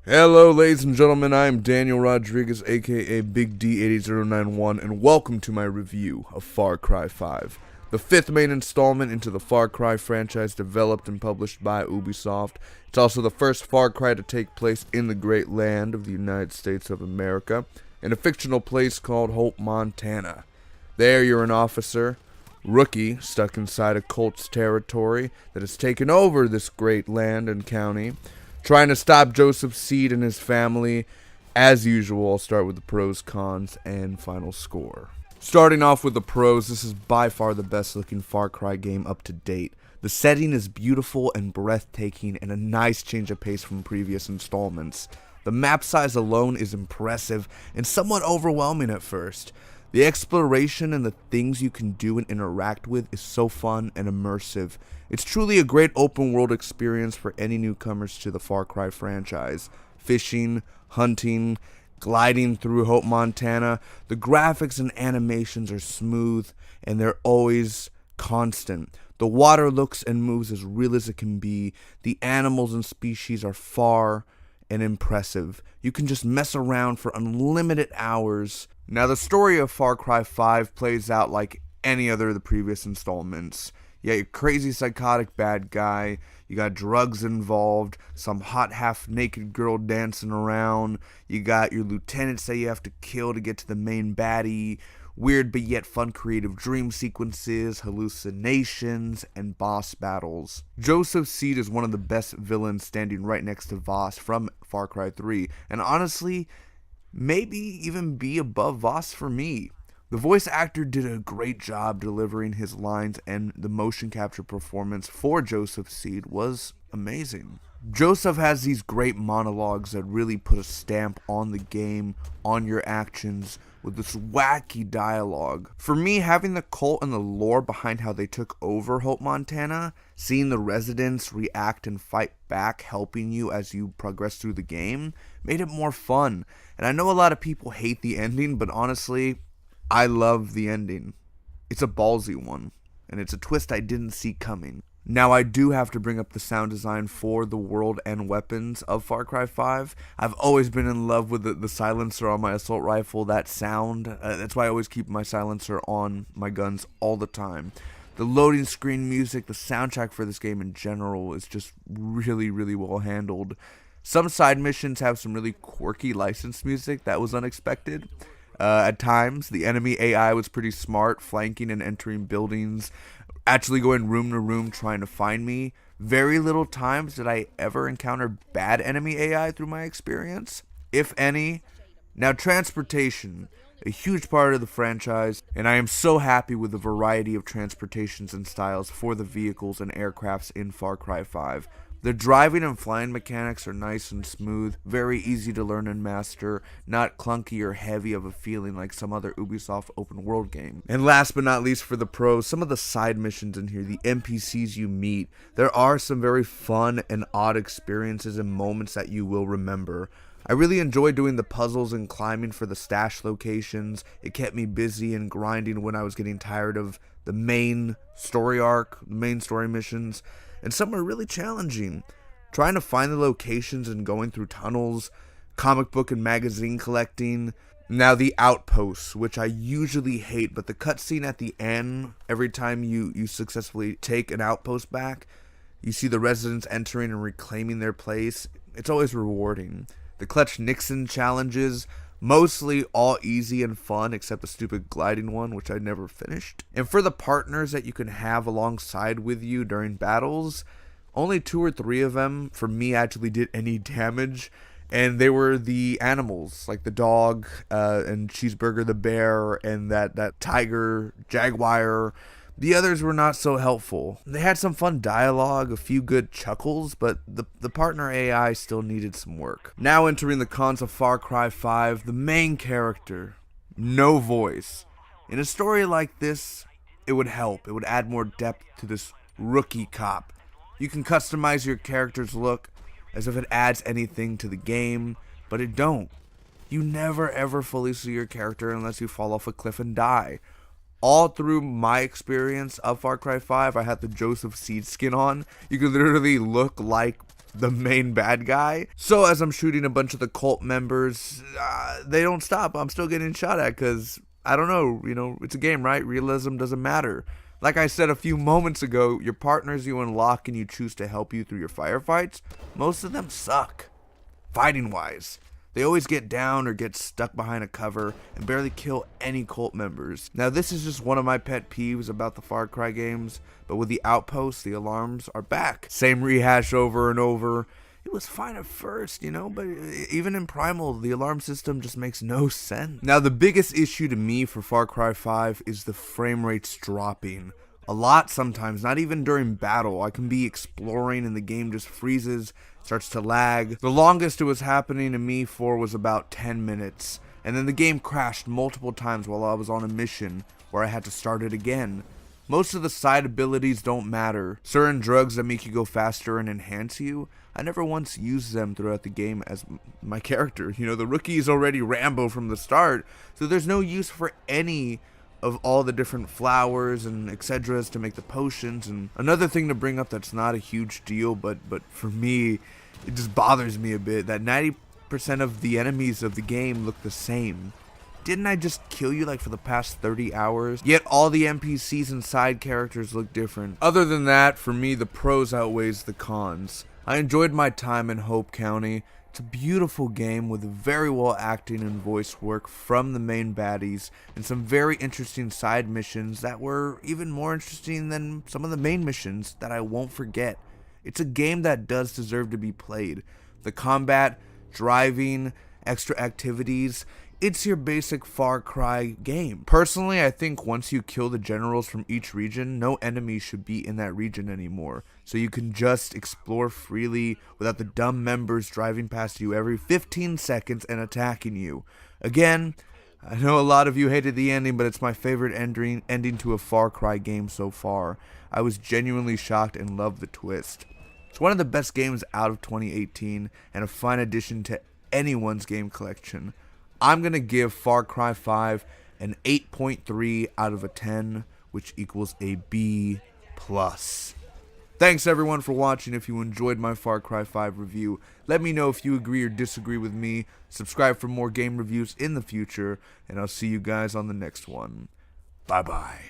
Hello, ladies and gentlemen, I am Daniel Rodriguez, aka Big D80091, and welcome to my review of Far Cry 5, the fifth main installment into the Far Cry franchise developed and published by Ubisoft. It's also the first Far Cry to take place in the great land of the United States of America, in a fictional place called Hope, Montana. There you're an officer, rookie, stuck inside a cult's territory that has taken over this great land and county, trying to stop Joseph Seed and his family. As usual, I'll start with the pros, cons, and final score. Starting off with the pros, this is by far the best looking Far Cry game up to date. The setting is beautiful and breathtaking, and a nice change of pace from previous installments. The map size alone is impressive and somewhat overwhelming at first. The exploration and the things you can do and interact with is so fun and immersive. It's truly a great open world experience for any newcomers to the Far Cry franchise. Fishing, hunting, gliding through Hope, Montana. The graphics and animations are smooth and they're always constant. The water looks and moves as real as it can be. The animals and species are far and impressive. You can just mess around for unlimited hours. Now, the story of Far Cry 5 plays out like any other of the previous installments. You got your crazy psychotic bad guy, you got drugs involved, some hot half-naked girl dancing around, you got your lieutenants that you have to kill to get to the main baddie, weird but yet fun creative dream sequences, hallucinations, and boss battles. Joseph Seed is one of the best villains, standing right next to Voss from Far Cry 3, and honestly, maybe even be above Voss for me. The voice actor did a great job delivering his lines, and the motion capture performance for Joseph Seed was amazing. Joseph has these great monologues that really put a stamp on the game, on your actions, with this wacky dialogue. For me, having the cult and the lore behind how they took over Hope, Montana, seeing the residents react and fight back, helping you as you progress through the game, made it more fun. And I know a lot of people hate the ending, but honestly, I love the ending. It's a ballsy one, and it's a twist I didn't see coming. Now, I do have to bring up the sound design for the world and weapons of Far Cry 5. I've always been in love with the silencer on my assault rifle, that sound. That's why I always keep my silencer on my guns all the time. The loading screen music, the soundtrack for this game in general is just really, really well handled. Some side missions have some really quirky licensed music that was unexpected. At times, the enemy AI was pretty smart, flanking and entering buildings, actually going room to room trying to find me. Very little times did I ever encounter bad enemy AI through my experience, if any. Now, transportation, a huge part of the franchise, and I am so happy with the variety of transportations and styles for the vehicles and aircrafts in Far Cry 5. The driving and flying mechanics are nice and smooth, very easy to learn and master, not clunky or heavy of a feeling like some other Ubisoft open world game. And last but not least for the pros, some of the side missions in here, the NPCs you meet, there are some very fun and odd experiences and moments that you will remember. I really enjoyed doing the puzzles and climbing for the stash locations. It kept me busy and grinding when I was getting tired of the main story arc, the main story missions. And some are really challenging. Trying to find the locations and going through tunnels, comic book and magazine collecting. Now the outposts, which I usually hate, but the cutscene at the end, every time you successfully take an outpost back, you see the residents entering and reclaiming their place. It's always rewarding. The Clutch Nixon challenges, mostly all easy and fun, except the stupid gliding one, which I never finished. And for the partners that you can have alongside with you during battles, only 2 or 3 of them, for me, actually did any damage. And they were the animals, like the dog and Cheeseburger the bear and that tiger, jaguar. The others were not so helpful. They had some fun dialogue, a few good chuckles, but the partner AI still needed some work. Now entering the cons of Far Cry 5, the main character, no voice. In a story like this, it would help. It would add more depth to this rookie cop. You can customize your character's look as if it adds anything to the game, but it don't. You never ever fully see your character unless you fall off a cliff and die. All through my experience of Far Cry 5, I had the Joseph Seed skin on. You could literally look like the main bad guy. So as I'm shooting a bunch of the cult members, they don't stop. I'm still getting shot at because, I don't know, it's a game, right? Realism doesn't matter. Like I said a few moments ago, your partners you unlock and you choose to help you through your firefights, most of them suck, fighting-wise. They always get down or get stuck behind a cover and barely kill any cult members. Now this is just one of my pet peeves about the Far Cry games, but with the outposts, the alarms are back. Same rehash over and over. It was fine at first, but even in Primal, the alarm system just makes no sense. Now the biggest issue to me for Far Cry 5 is the frame rates dropping. A lot sometimes, not even during battle. I can be exploring and the game just freezes, starts to lag. The longest it was happening to me for was about 10 minutes. And then the game crashed multiple times while I was on a mission where I had to start it again. Most of the side abilities don't matter. Certain drugs that make you go faster and enhance you, I never once used them throughout the game as my character. The rookie is already Rambo from the start, so there's no use for any of all the different flowers and etc. to make the potions. And another thing to bring up that's not a huge deal, but for me, it just bothers me a bit, that 90% of the enemies of the game look the same. Didn't I just kill you like for the past 30 hours? Yet all the NPCs and side characters look different. Other than that, for me, the pros outweighs the cons. I enjoyed my time in Hope County. It's a beautiful game with very well acting and voice work from the main baddies and some very interesting side missions that were even more interesting than some of the main missions that I won't forget. It's a game that does deserve to be played. The combat, driving, extra activities, it's your basic Far Cry game. Personally, I think once you kill the generals from each region, no enemy should be in that region anymore. So you can just explore freely without the dumb members driving past you every 15 seconds and attacking you. Again, I know a lot of you hated the ending, but it's my favorite ending to a Far Cry game so far. I was genuinely shocked and loved the twist. It's one of the best games out of 2018 and a fine addition to anyone's game collection. I'm going to give Far Cry 5 an 8.3 out of a 10, which equals a B+. Thanks everyone for watching. If you enjoyed my Far Cry 5 review, let me know if you agree or disagree with me. Subscribe for more game reviews in the future, and I'll see you guys on the next one. Bye-bye.